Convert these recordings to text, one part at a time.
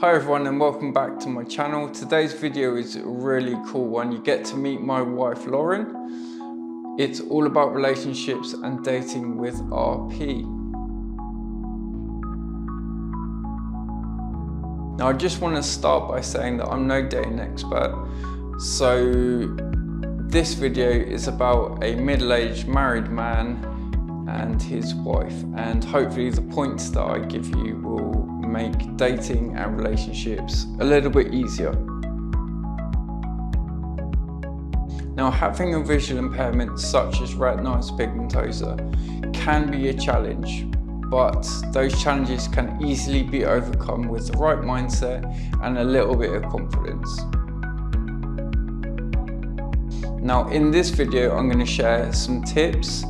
Hi everyone and welcome back to my channel. Today's video is a really cool one. You get to meet my wife Lauren. It's all about relationships and dating with RP. Now I just want to start by saying that I'm no dating expert. So this video is about a middle-aged married man and his wife, and hopefully the points that I give you will make dating and relationships a little bit easier. Now, having a visual impairment such as retinitis pigmentosa can be a challenge, but those challenges can easily be overcome with the right mindset and a little bit of confidence. Now, in this video, I'm going to share some tips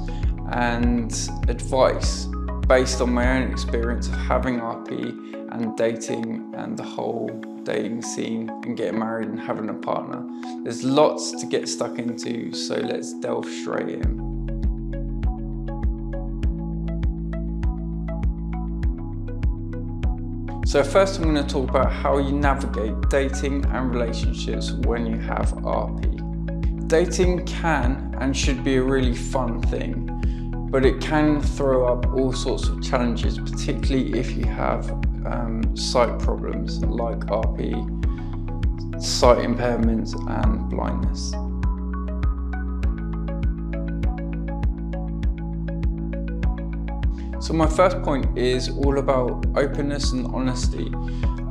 and advice based on my own experience of having RP and dating and the whole dating scene and getting married and having a partner. There's lots to get stuck into, so let's delve straight in. So first I'm going to talk about how you navigate dating and relationships when you have RP. Dating can and should be a really fun thing, but it can throw up all sorts of challenges, particularly if you have sight problems like RP, sight impairments and blindness. So my first point is all about openness and honesty.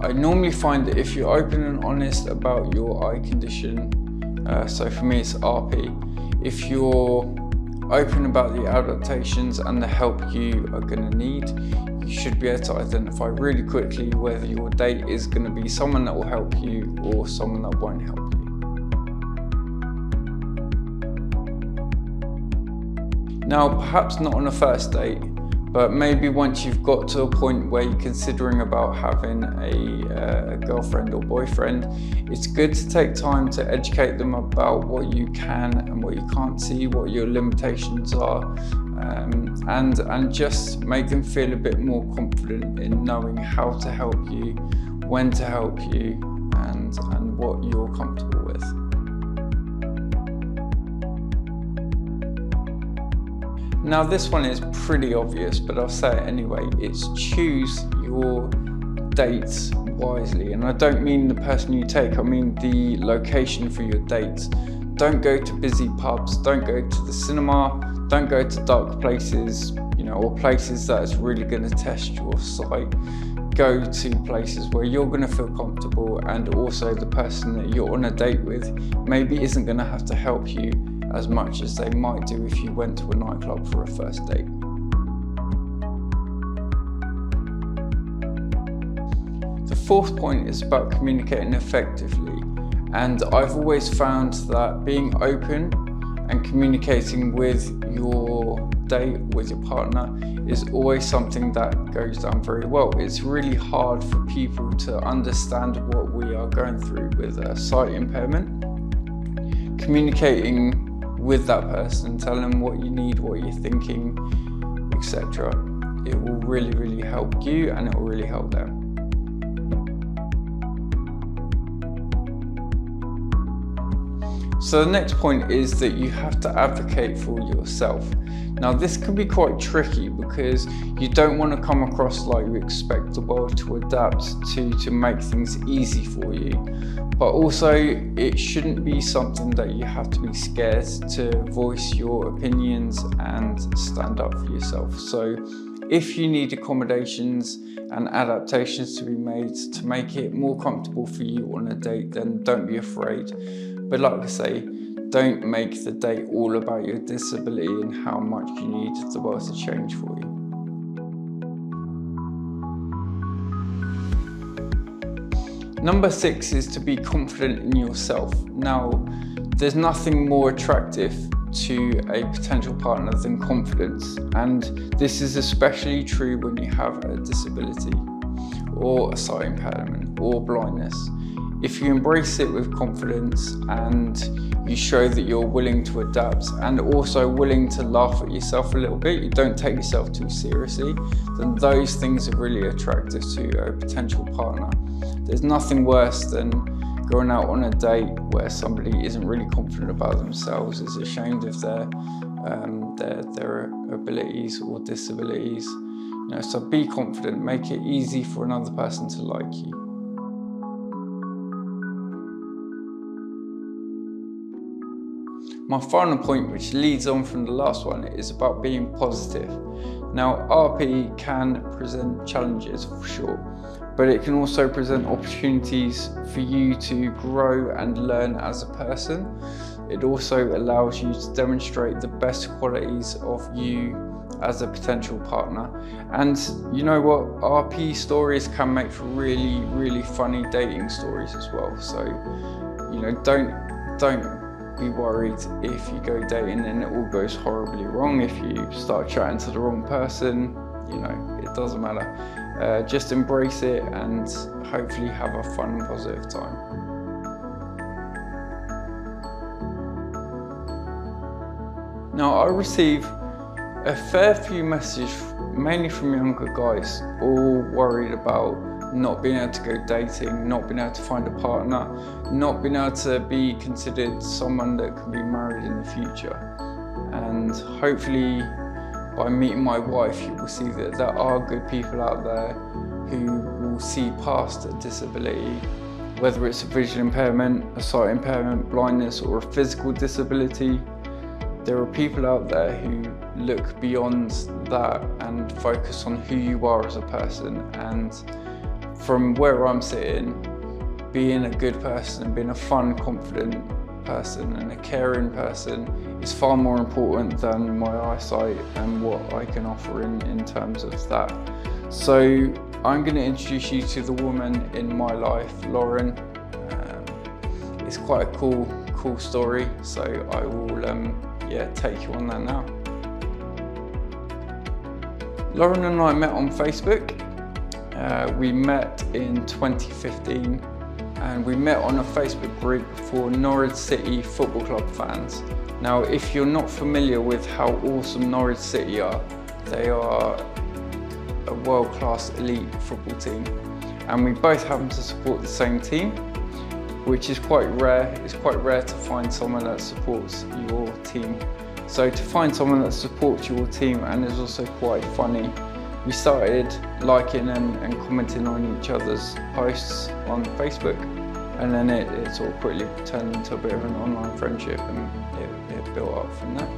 I normally find that if you're open and honest about your eye condition, so for me it's RP, if you're open about the adaptations and the help you are going to need, you should be able to identify really quickly whether your date is going to be someone that will help you or someone that won't help you. Now, perhaps not on a first date, but maybe once you've got to a point where you're considering about having a girlfriend or boyfriend, it's good to take time to educate them about what you can and what you can't see, what your limitations are, and just make them feel a bit more confident in knowing how to help you, when to help you, and what you're comfortable with. Now this one is pretty obvious, but I'll say it anyway. It's choose your dates wisely. And I don't mean the person you take, I mean the location for your dates. Don't go to busy pubs, don't go to the cinema, don't go to dark places, or places that's really going to test your sight. Go to places where you're going to feel comfortable, and also the person that you're on a date with maybe isn't going to have to help you as much as they might do if you went to a nightclub for a first date. The fourth point is about communicating effectively, and I've always found that being open and communicating with your date, with your partner, is always something that goes down very well. It's really hard for people to understand what we are going through with a sight impairment. Communicating with that person, tell them what you need, what you're thinking, etc. It will really, really help you, and it will really help them. So the next point is that you have to advocate for yourself. Now this can be quite tricky because you don't want to come across like you expect the world to adapt to make things easy for you. But also it shouldn't be something that you have to be scared to voice your opinions and stand up for yourself. So if you need accommodations and adaptations to be made to make it more comfortable for you on a date, then don't be afraid. But like I say, don't make the date all about your disability and how much you need the world to change for you. Number 6 is to be confident in yourself. Now, there's nothing more attractive to a potential partner than confidence, and this is especially true when you have a disability or a sight impairment or blindness. If you embrace it with confidence and you show that you're willing to adapt and also willing to laugh at yourself a little bit, you don't take yourself too seriously, then those things are really attractive to a potential partner. There's nothing worse than going out on a date where somebody isn't really confident about themselves, is ashamed of their abilities or disabilities. So be confident, make it easy for another person to like you. My final point, which leads on from the last one, is about being positive. Now, RP can present challenges for sure, but it can also present opportunities for you to grow and learn as a person. It also allows you to demonstrate the best qualities of you as a potential partner. And you know what? RP stories can make for really, really funny dating stories as well. So, don't be worried if you go dating and it all goes horribly wrong. If you start chatting to the wrong person, it doesn't matter. Just embrace it and hopefully have a fun and positive time. Now, I receive a fair few messages, mainly from younger guys, all worried about not being able to go dating, not being able to find a partner, not being able to be considered someone that can be married in the future. And hopefully by meeting my wife, you will see that there are good people out there who will see past a disability, whether it's a visual impairment, a sight impairment, blindness, or a physical disability. There are people out there who look beyond that and focus on who you are as a person. And from where I'm sitting, being a good person and being a fun, confident person and a caring person is far more important than my eyesight and what I can offer in terms of that. So I'm going to introduce you to the woman in my life, Lauren. It's quite a cool story, so I will take you on that now. Lauren and I met on Facebook. We met in 2015 and we met on a Facebook group for Norwich City Football Club fans. Now, if you're not familiar with how awesome Norwich City are, they are a world-class elite football team, and we both happen to support the same team, which is quite rare. It's quite rare to find someone that supports your team. So to find someone that supports your team and is also quite funny, we started liking and commenting on each other's posts on Facebook, and then it sort of quickly turned into a bit of an online friendship, and it built up from there.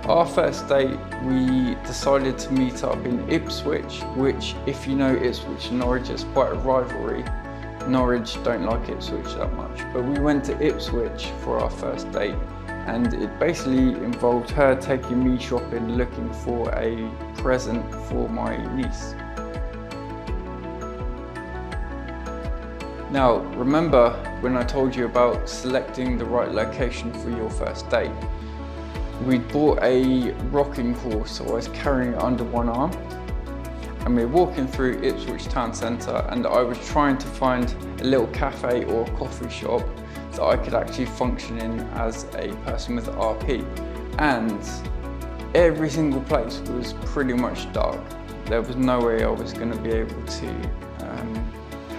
Our first date, we decided to meet up in Ipswich, which, if you know Ipswich and Norwich, is quite a rivalry. Norwich don't like Ipswich that much, but we went to Ipswich for our first date, and it basically involved her taking me shopping looking for a present for my niece. Now, remember when I told you about selecting the right location for your first date? We'd bought a rocking horse, so I was carrying it under one arm, and we were walking through Ipswich town centre, and I was trying to find a little cafe or coffee shop that I could actually function in as a person with RP. And every single place was pretty much dark. There was no way I was going to be able to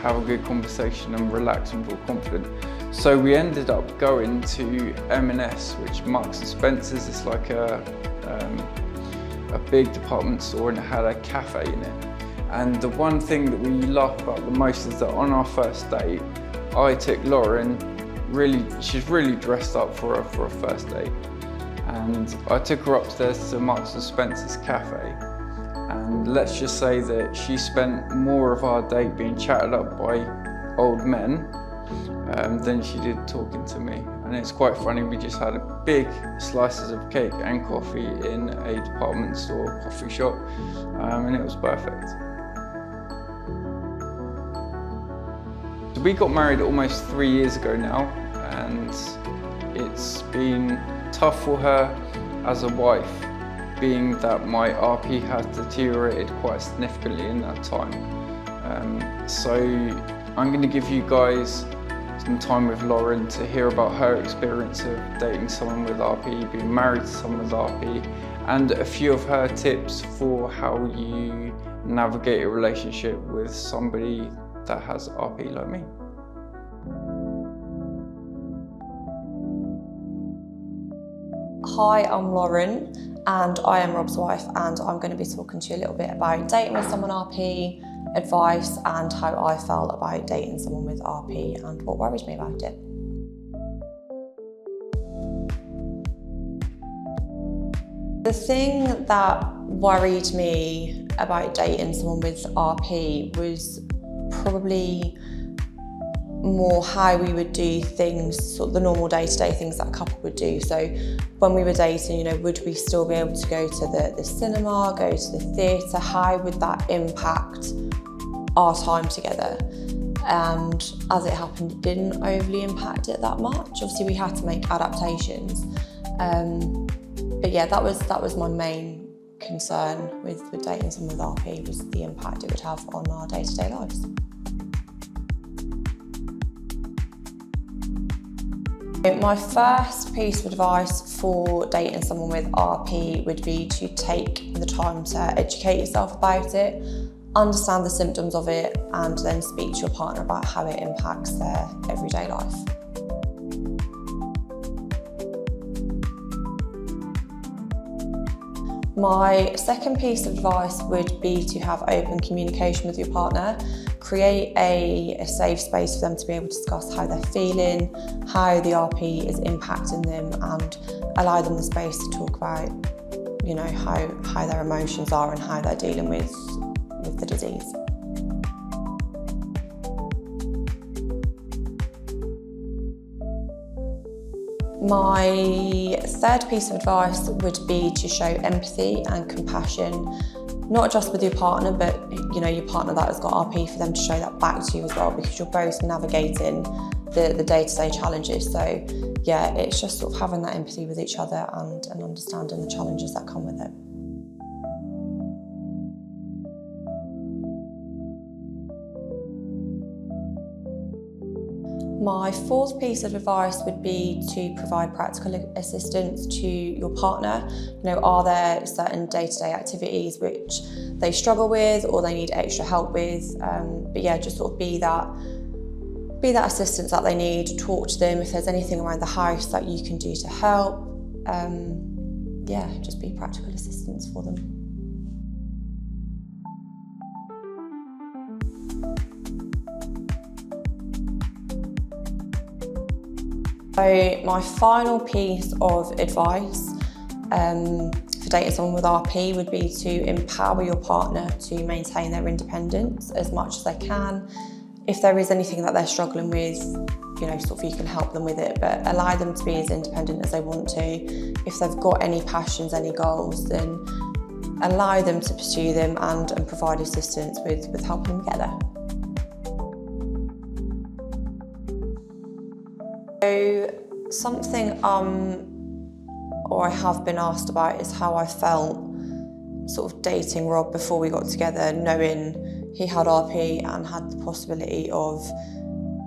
have a good conversation and relax and feel confident. So we ended up going to M&S, which Marks and Spencer's. It's like a big department store, and it had a cafe in it. And the one thing that we laughed about the most is that on our first date, I took Lauren, she's really dressed up for a first date. And I took her upstairs to Marks and Spencer's cafe. And let's just say that she spent more of our date being chatted up by old men than she did talking to me. And it's quite funny, we just had big slices of cake and coffee in a department store coffee shop, and it was perfect. So we got married almost 3 years ago now, and it's been tough for her as a wife, being that my RP has deteriorated quite significantly in that time. So I'm going to give you guys some time with Lauren to hear about her experience of dating someone with RP, being married to someone with RP, and a few of her tips for how you navigate a relationship with somebody that has RP like me. Hi, I'm Lauren and I am Rob's wife, and I'm going to be talking to you a little bit about dating with someone RP, advice, and how I felt about dating someone with RP and what worries me about it. The thing that worried me about dating someone with RP was probably more how we would do things, sort of the normal day-to-day things that a couple would do. So when we were dating, would we still be able to go to the cinema, go to the theatre? How would that impact our time together? And as it happened, it didn't overly impact it that much. Obviously, we had to make adaptations. But yeah, that was my main concern with dating someone with RP, was the impact it would have on our day-to-day lives. My first piece of advice for dating someone with RP would be to take the time to educate yourself about it, understand the symptoms of it, and then speak to your partner about how it impacts their everyday life. My second piece of advice would be to have open communication with your partner. Create a safe space for them to be able to discuss how they're feeling, how the RP is impacting them, and allow them the space to talk about, how their emotions are and how they're dealing with the disease. My third piece of advice would be to show empathy and compassion, not just with your partner, but your partner that has got RP, for them to show that back to you as well, because you're both navigating the day-to-day challenges. So yeah, it's just sort of having that empathy with each other and understanding the challenges that come with it. My fourth piece of advice would be to provide practical assistance to your partner. Are there certain day-to-day activities which they struggle with or they need extra help with? But yeah, just sort of be that assistance that they need. Talk to them if there's anything around the house that you can do to help. Yeah, just be practical assistance for them. So my final piece of advice for dating someone with RP would be to empower your partner to maintain their independence as much as they can. If there is anything that they're struggling with, sort of you can help them with it, but allow them to be as independent as they want to. If they've got any passions, any goals, then allow them to pursue them and provide assistance with helping them get there. So something or I have been asked about is how I felt sort of dating Rob before we got together, knowing he had RP and had the possibility of,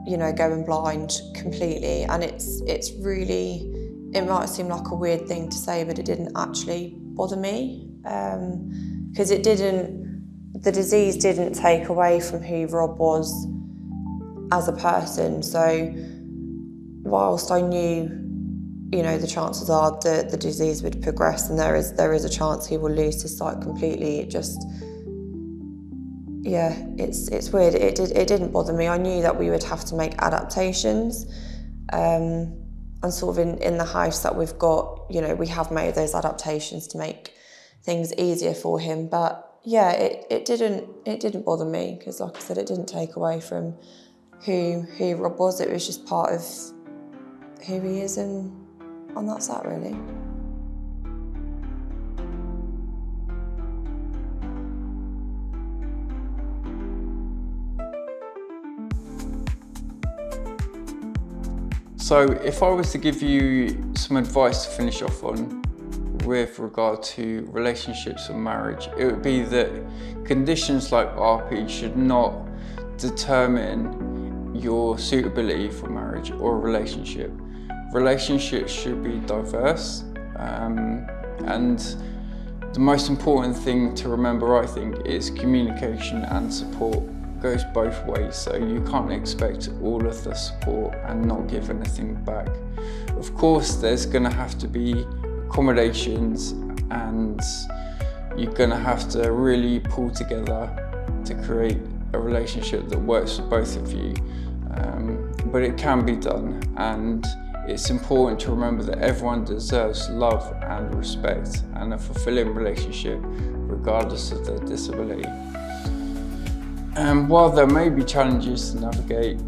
going blind completely. And it's really, it might seem like a weird thing to say, but it didn't actually bother me, because the disease didn't take away from who Rob was as a person. So whilst I knew, the chances are the disease would progress and there is a chance he will lose his sight completely, it just, yeah, it's weird. It didn't bother me. I knew that we would have to make adaptations, and sort of in the house that we've got, we have made those adaptations to make things easier for him. But yeah, it didn't bother me, because like I said, it didn't take away from who Rob was. It was just part of who he is, and that's that really. So if I was to give you some advice to finish off on with regard to relationships and marriage, it would be that conditions like RP should not determine your suitability for marriage or a relationship. Relationships should be diverse, and The most important thing to remember, I think, is communication and support goes both ways, so you can't expect all of the support and not give anything back. Of course, there's going to have to be accommodations, and you're going to have to really pull together to create a relationship that works for both of you, but it can be done, and it's important to remember that everyone deserves love and respect and a fulfilling relationship regardless of their disability. And while there may be challenges to navigate,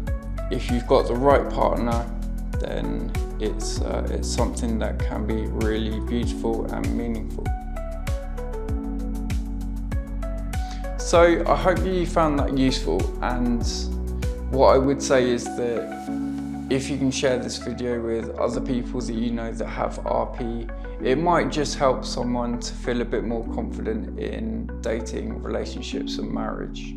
if you've got the right partner, then it's something that can be really beautiful and meaningful. So I hope you found that useful, and what I would say is that if you can share this video with other people that you know that have RP, it might just help someone to feel a bit more confident in dating, relationships and marriage.